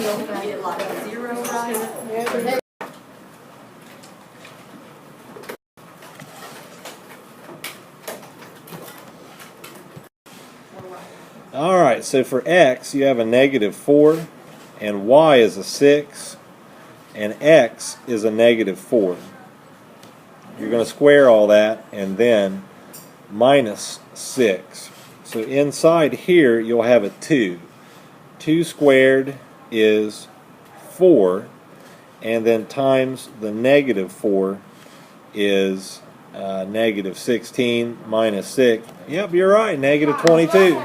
get like a 0 right. Alright, so for x you have a negative 4, and y is a 6, and x is a negative 4. You're going to square all that and then minus 6. So inside here you'll have a 2. 2 squared is 4, and then times the negative 4 is negative 16 minus 6. Yep, you're right, negative 22.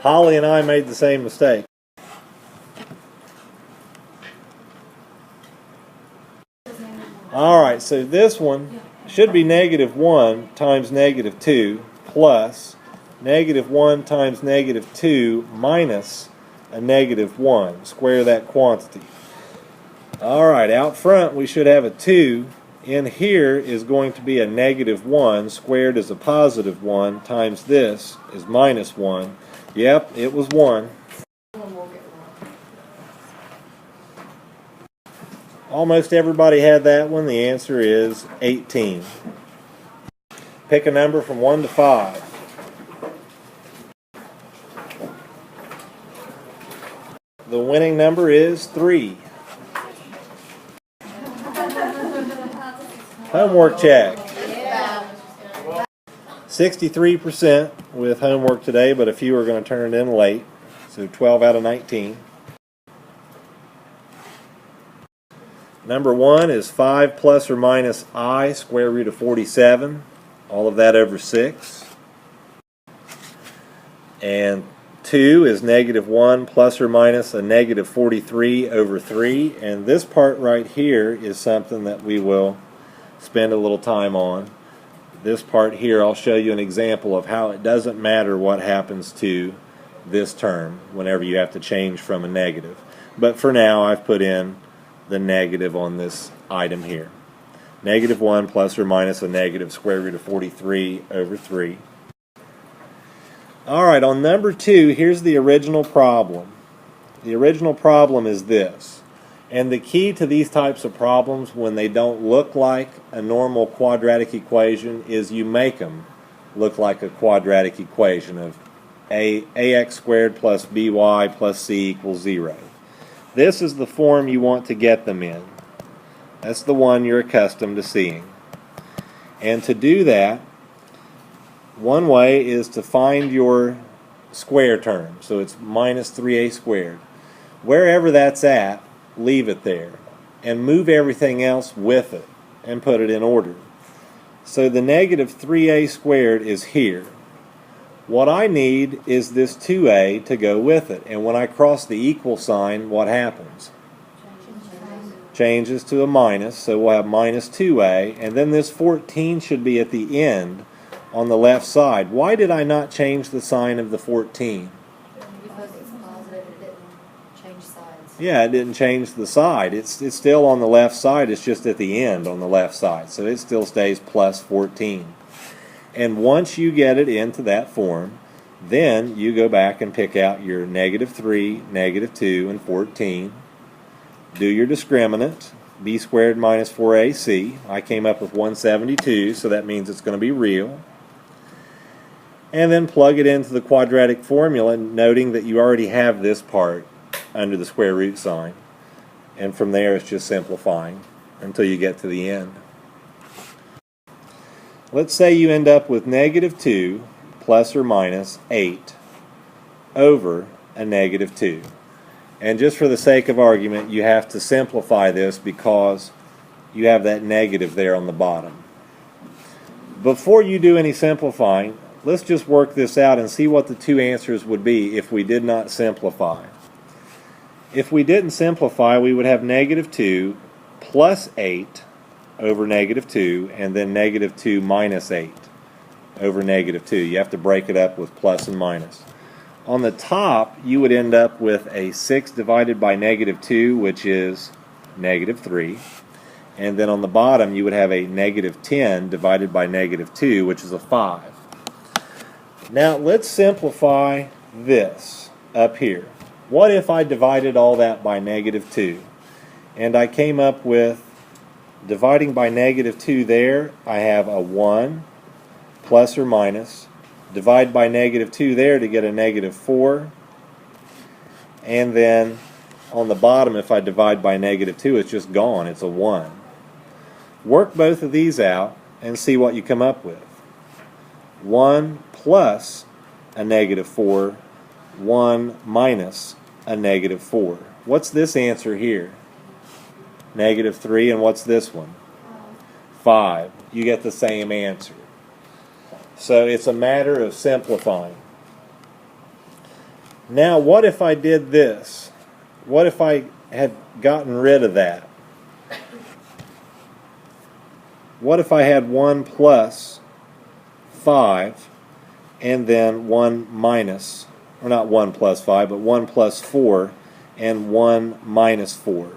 Holly and I made the same mistake. Alright, so this one should be negative 1 times negative 2 plus negative 1 times negative 2 minus a negative 1. Square that quantity. Alright, out front we should have a 2. In here is going to be a negative 1 squared is a positive 1 times this is minus 1. Yep, it was 1. Almost everybody had that one. The answer is 18. Pick a number from 1 to 5. The winning number is 3. Homework check. 63% with homework today, but a few are going to turn it in late. So 12 out of 19. Number 1 is 5 plus or minus I square root of 47. All of that over 6. And 2 is negative 1 plus or minus a negative 43 over 3. And this part right here is something that we will spend a little time on. This part here, I'll show you an example of how it doesn't matter what happens to this term whenever you have to change from a negative. But for now, I've put in the negative on this item here. Negative 1 plus or minus a negative square root of 43 over 3. Alright, on number 2, here's the original problem. The original problem is this. And the key to these types of problems when they don't look like a normal quadratic equation is you make them look like a quadratic equation of ax squared plus by plus c equals 0. This is the form you want to get them in. That's the one you're accustomed to seeing. And to do that, one way is to find your square term. So it's minus 3a squared. Wherever that's at, leave it there. And move everything else with it and put it in order. So the negative 3a squared is here. What I need is this 2a to go with it. And when I cross the equal sign, what happens? Changes to a minus, so we'll have minus 2a, and then this 14 should be at the end on the left side. Why did I not change the sign of the 14? Because it's positive, it didn't change sides. Yeah, it didn't change the side. It's still on the left side, it's just at the end on the left side, so it still stays plus 14. And once you get it into that form, then you go back and pick out your negative 3, negative 2, and 14. Do your discriminant, b squared minus 4ac. I came up with 172, so that means it's going to be real. And then plug it into the quadratic formula, noting that you already have this part under the square root sign. And from there it's just simplifying until you get to the end. Let's say you end up with negative 2 plus or minus 8 over a negative 2. And just for the sake of argument, you have to simplify this because you have that negative there on the bottom. Before you do any simplifying, let's just work this out and see what the two answers would be if we did not simplify. If we didn't simplify, we would have negative 2 plus 8 over negative 2, and then negative 2 minus 8 over negative 2. You have to break it up with plus and minus. On the top, you would end up with a 6 divided by negative 2, which is negative 3. And then on the bottom, you would have a negative 10 divided by negative 2, which is a 5. Now, let's simplify this up here. What if I divided all that by negative 2? And I came up with, dividing by negative 2 there, I have a 1 plus or minus. Divide by negative 2 there to get a negative 4. And then on the bottom, if I divide by negative 2, it's just gone. It's a 1. Work both of these out and see what you come up with. 1 plus a negative 4, 1 minus a negative 4. What's this answer here? Negative 3, and what's this one? 5. You get the same answer. So it's a matter of simplifying. Now, what if I did this? What if I had gotten rid of that? What if I had 1 plus 5 and then 1 minus, or not 1 plus 5, but 1 plus 4 and 1 minus 4?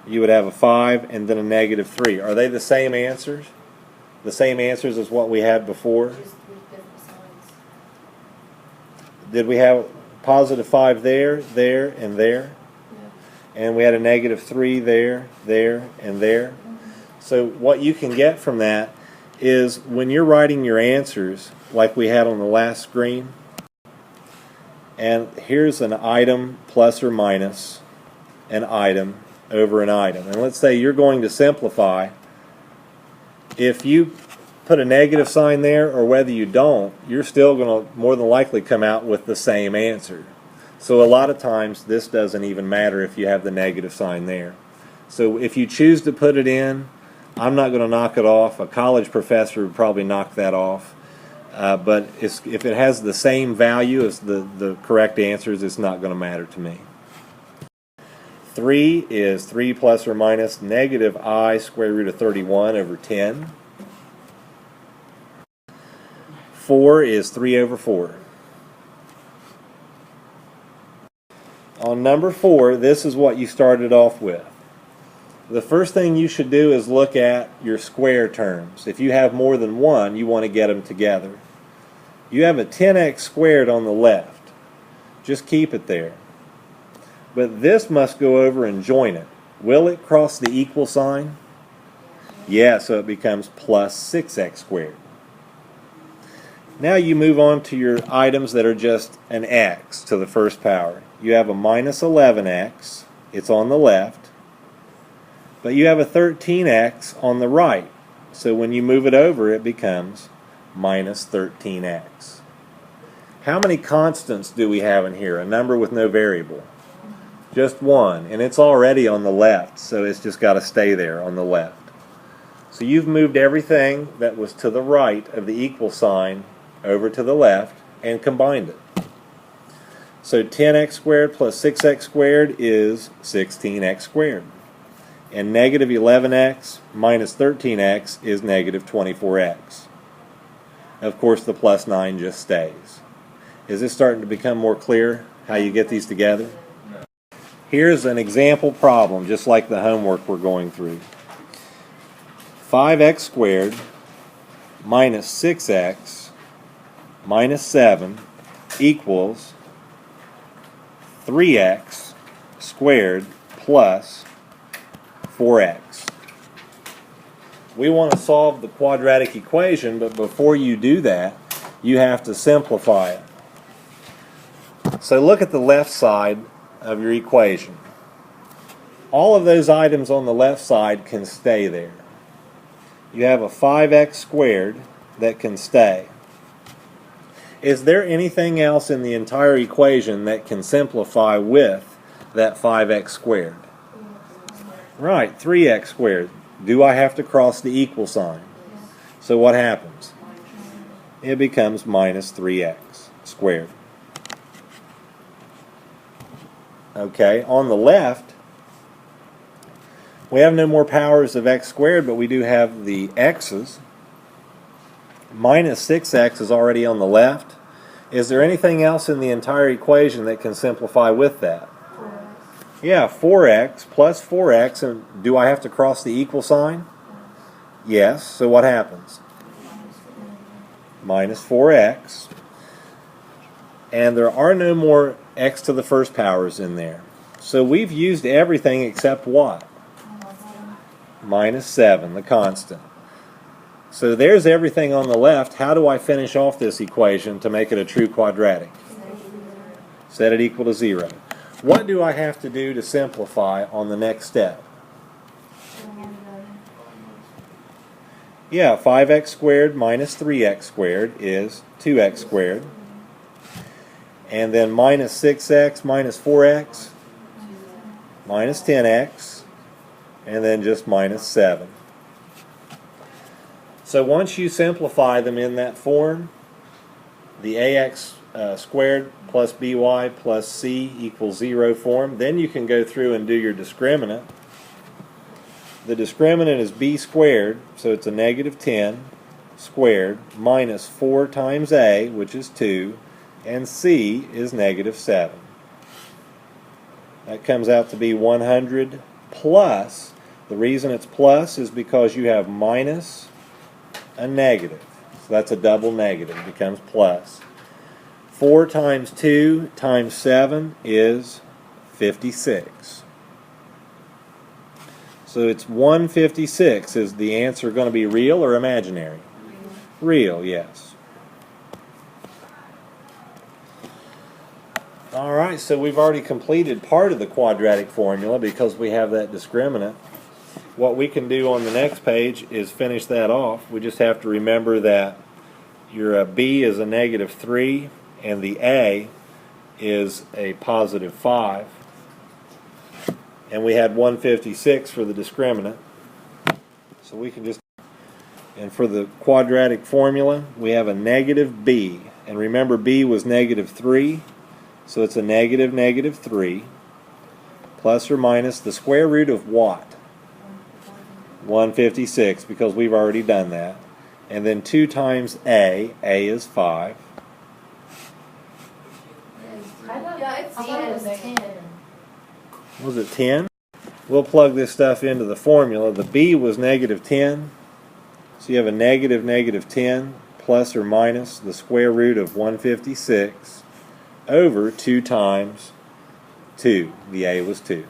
You would have a 5 and then a negative 3. Are they the same answers? The same answers as what we had before? Just with different signs. Did we have positive 5 there, there, and there? Yeah. And we had a negative 3 there, there, and there? So what you can get from that is when you're writing your answers, like we had on the last screen, and here's an item plus or minus an item over an item. And let's say you're going to simplify. If you put a negative sign there or whether you don't, you're still going to more than likely come out with the same answer. So a lot of times this doesn't even matter if you have the negative sign there. So if you choose to put it in, I'm not going to knock it off. A college professor would probably knock that off. But if it has the same value as the correct answers, it's not going to matter to me. 3 is 3 plus or minus negative I square root of 31 over 10. 4 is 3 over 4. On number 4, this is what you started off with. The first thing you should do is look at your square terms. If you have more than one, you want to get them together. You have a 10x squared on the left. Just keep it there. But this must go over and join it. Will it cross the equal sign? Yeah, so it becomes plus 6x squared. Now you move on to your items that are just an x to the first power. You have a minus 11x. It's on the left. But you have a 13x on the right. So when you move it over, it becomes minus 13x. How many constants do we have in here? A number with no variable. Just one, and it's already on the left, so it's just got to stay there on the left. So you've moved everything that was to the right of the equal sign over to the left and combined it. So 10x squared plus 6x squared is 16x squared. And negative 11x minus 13x is negative 24x. Of course, the plus 9 just stays. Is this starting to become more clear how you get these together? Here's an example problem, just like the homework we're going through. 5x squared minus 6x minus 7 equals 3x squared plus 4x. We want to solve the quadratic equation, but before you do that, you have to simplify it. So look at the left side of your equation. All of those items on the left side can stay there. You have a 5x squared that can stay. Is there anything else in the entire equation that can simplify with that 5x squared? Right, 3x squared. Do I have to cross the equal sign? So what happens? It becomes minus 3x squared. Okay, on the left, we have no more powers of x squared, but we do have the x's. Minus 6x is already on the left. Is there anything else in the entire equation that can simplify with that? 4x. Yeah, 4x plus 4x, and do I have to cross the equal sign? Yes, so what happens? minus 4x. And there are no more x to the first powers in there. So we've used everything except what? Minus 7, the constant. So there's everything on the left. How do I finish off this equation to make it a true quadratic? Set it equal to 0. What do I have to do to simplify on the next step? Yeah, 5x squared minus 3x squared is 2x squared. And then minus 6x minus 4x, minus 10x, and then just minus 7. So once you simplify them in that form, the ax squared plus by plus c equals 0 form, then you can go through and do your discriminant. The discriminant is b squared, so it's a negative 10 squared minus 4 times a, which is 2, and c is negative 7. That comes out to be 100 plus. The reason it's plus is because you have minus a negative. So that's a double negative. It becomes plus. 4 times 2 times 7 is 56. So it's 156. Is the answer going to be real or imaginary? Real, yes. Alright, so we've already completed part of the quadratic formula because we have that discriminant. What we can do on the next page is finish that off. We just have to remember that your b is a negative 3 and the a is a positive 5. And we had 156 for the discriminant. So we can just, and for the quadratic formula, we have a negative b. And remember, b was negative 3. So it's a negative negative 3 plus or minus the square root of what? 156, because we've already done that. And then 2 times a is 5. Yeah, it's 10. Was it 10? We'll plug this stuff into the formula. The b was negative 10. So you have a negative negative 10 plus or minus the square root of 156 over 2 times 2. The a was 2.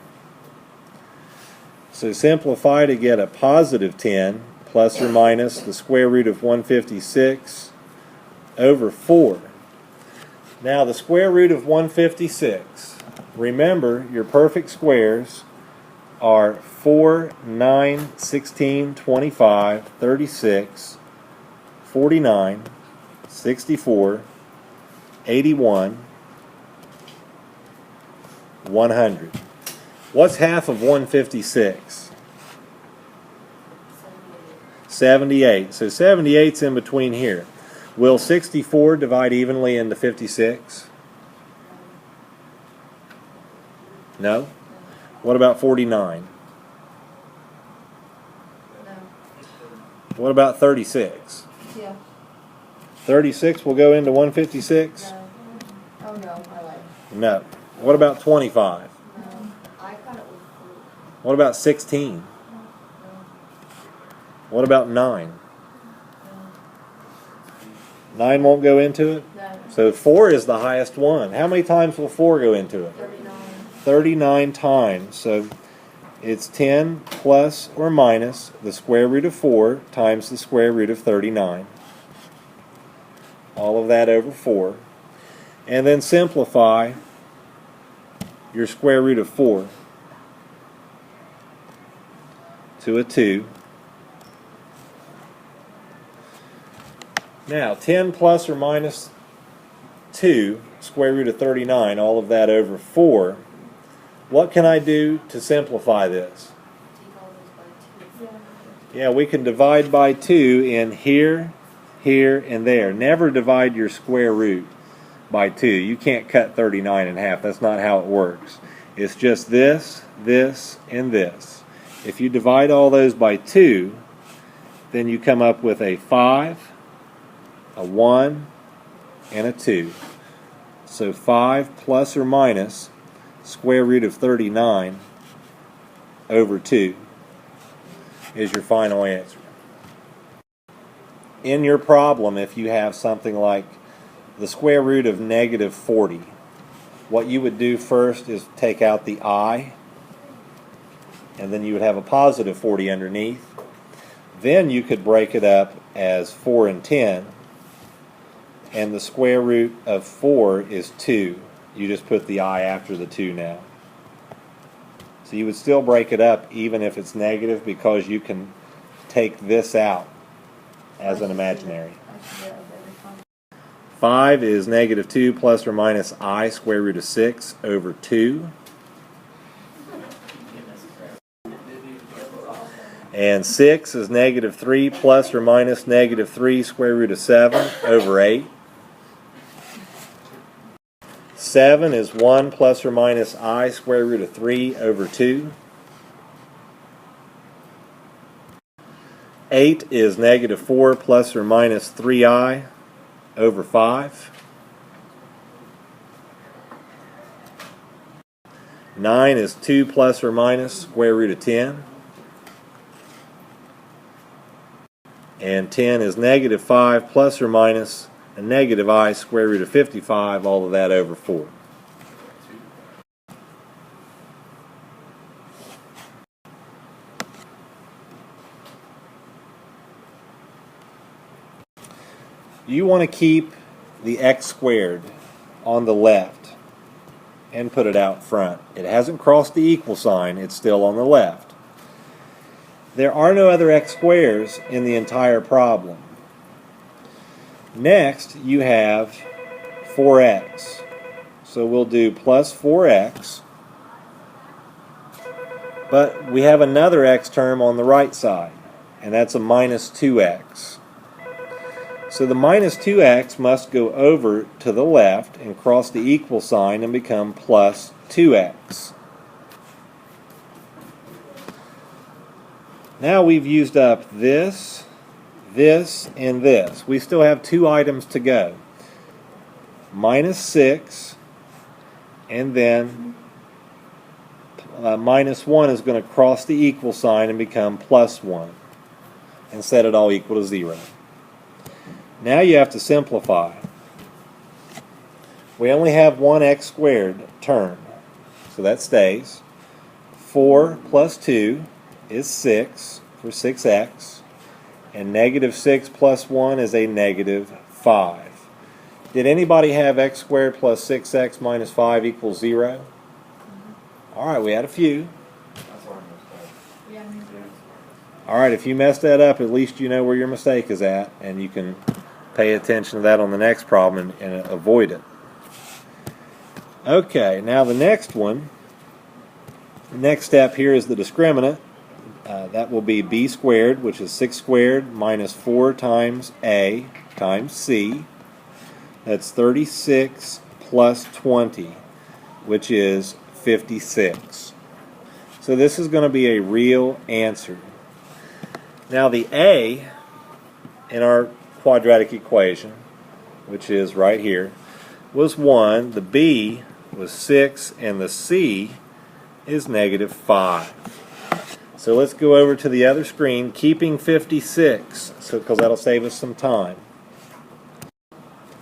So simplify to get a positive 10 plus or minus the square root of 156 over 4. Now the square root of 156, remember your perfect squares are 4, 9, 16, 25, 36, 49, 64, 81, 100. What's half of 156? 78. So 78's in between here. Will 64 divide evenly into 56? No? What about 49? No. What about 36? Yeah. 36 will go into 156? No. Oh no, I lied. No. What about 25? No. I thought it was 4. What about 16? No. What about 9? No. 9 won't go into it? No. So 4 is the highest one. How many times will 4 go into it? 39. 39 times. So it's 10 plus or minus the square root of 4 times the square root of 39. All of that over 4. And then simplify your square root of 4 to a 2. Now 10 plus or minus 2, square root of 39, all of that over 4. What can I do to simplify this? Yeah, we can divide by 2 in here, here, and there. Never divide your square root by 2. You can't cut 39 in half. That's not how it works. It's just this, this, and this. If you divide all those by 2, then you come up with a 5, a 1, and a 2. So 5 plus or minus square root of 39 over 2 is your final answer. in your problem, if you have something like the square root of negative 40, what you would do first is take out the I, and then you would have a positive 40 underneath. Then you could break it up as 4 and 10, and the square root of 4 is 2. You just put the I after the 2 now. So you would still break it up even if it's negative, because you can take this out as an imaginary. 5 is negative 2 plus or minus I square root of 6 over 2. And 6 is negative 3 plus or minus negative 3 square root of 7 over 8. 7 is 1 plus or minus I square root of 3 over 2. 8 is negative 4 plus or minus 3I over 5. 9 is 2 plus or minus square root of 10. And 10 is negative 5 plus or minus a negative I square root of 55, all of that over 4. You want to keep the x squared on the left and put it out front. It hasn't crossed the equal sign, it's still on the left. There are no other x squares in the entire problem. Next, you have 4x. So we'll do plus 4x, but we have another x term on the right side, and that's a minus 2x. So the minus 2x must go over to the left and cross the equal sign and become plus 2x. Now we've used up this, this, and this. We still have 2 items to go. Minus 6, and then minus 1 is going to cross the equal sign and become plus 1 and set it all equal to 0. Now you have to simplify. We only have one x squared term, so that stays. 4 plus 2 is 6 for 6x, and negative 6 plus 1 is a negative 5. Did anybody have x squared plus 6x minus 5 equals 0? Alright, we had a few. Alright, if you messed that up, at least you know where your mistake is at, and you can pay attention to that on the next problem and avoid it. Okay, now the next one, the next step here is the discriminant. That will be b squared, which is 6 squared minus 4 times a times c. That's 36 plus 20, which is 56. So this is going to be a real answer. Now the a in our quadratic equation, which is right here, was 1, the b was 6, and the c is negative 5. So let's go over to the other screen, keeping 56, because that'll save us some time.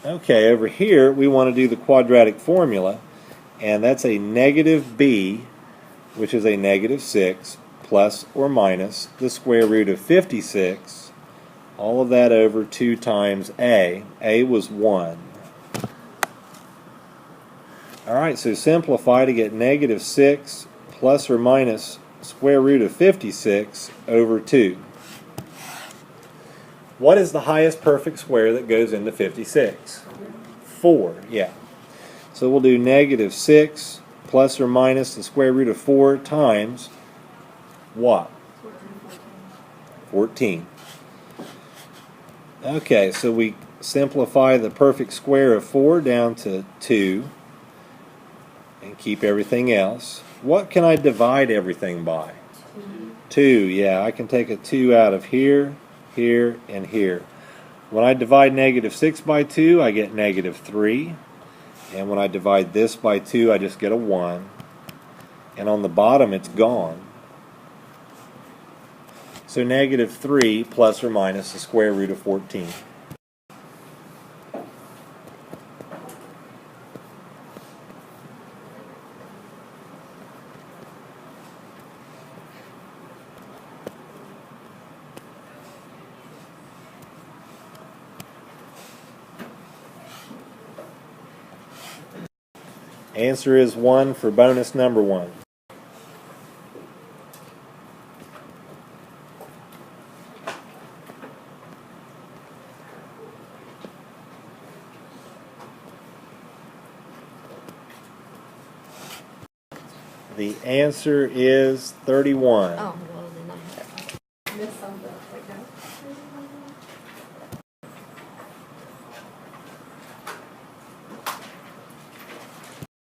Okay, over here we want to do the quadratic formula, and that's a negative b, which is a negative 6, plus or minus the square root of 56, all of that over 2 times a. A was 1. Alright, so simplify to get negative 6 plus or minus square root of 56 over 2. What is the highest perfect square that goes into 56? 4, yeah. So we'll do negative 6 plus or minus the square root of 4 times what? 14. Okay, so we simplify the perfect square of 4 down to 2 and keep everything else. What can I divide everything by? 2, yeah. I can take a 2 out of here, here, and here. When I divide negative 6 by 2, I get negative 3. And when I divide this by 2, I just get a 1. And on the bottom, it's gone. So negative 3 plus or minus the square root of 14. Answer is 1 for bonus number 1. The answer is 31. Oh, well, then I missed something.